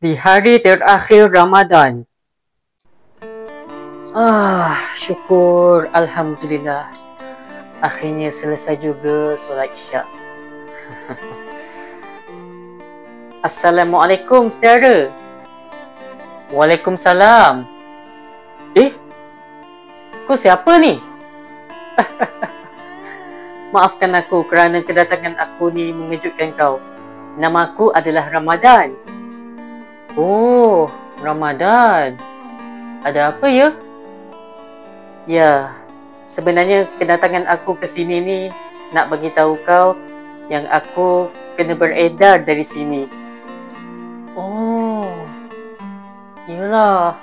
Di hari terakhir Ramadan. Syukur, Alhamdulillah. Akhirnya selesai juga solat Isyak. Assalamualaikum, saudara. Waalaikumsalam. Kau siapa ni? Maafkan aku kerana kedatangan aku ni mengejutkan kau. Nama aku adalah Ramadan. Oh, Ramadan. Ada apa ya? Ya, sebenarnya kedatangan aku ke sini ni nak bagi tahu kau yang aku kena beredar dari sini. Oh, iyalah.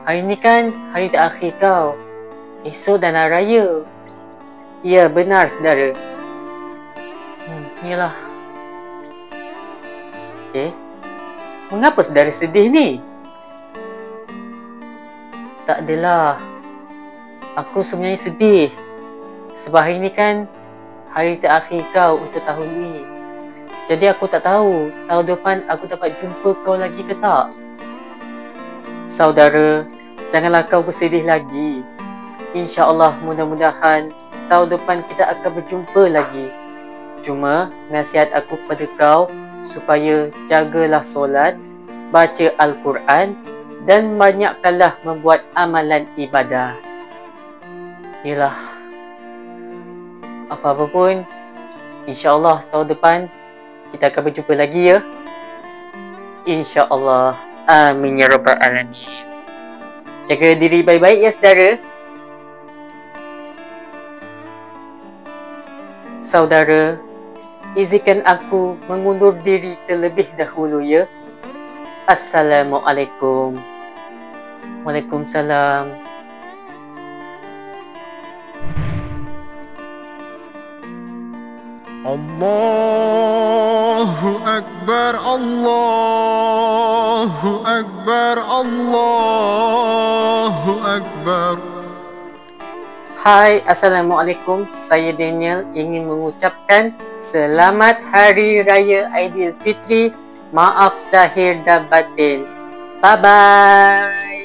Hari ni kan hari terakhir kau. Esok dah nak raya. Ya, benar saudara. Iyalah. Mengapa saudara sedih ni? Tak adalah. Aku sebenarnya sedih. Sebab hari ni kan hari terakhir kau untuk tahun ni. Jadi aku tak tahu tahun depan aku dapat jumpa kau lagi ke tak. Saudara, janganlah kau bersedih lagi. InsyaAllah mudah-mudahan tahun depan kita akan berjumpa lagi. Cuma nasihat aku kepada kau supaya jagalah solat, baca Al-Quran dan banyakkanlah membuat amalan ibadah. Yelah, apa-apa pun, InsyaAllah tahun depan kita akan berjumpa lagi ya. InsyaAllah. Amin ya Rabbal Alamin. Jaga diri baik-baik ya saudara. Saudara, izinkan aku mengundur diri terlebih dahulu ya. Assalamualaikum. Waalaikumsalam. Allahu Akbar, Allahu Akbar, Allahu Akbar. Hai, Assalamualaikum. Saya Daniel ingin mengucapkan Selamat Hari Raya Aidilfitri. Maaf zahir dan batin. Bye-bye.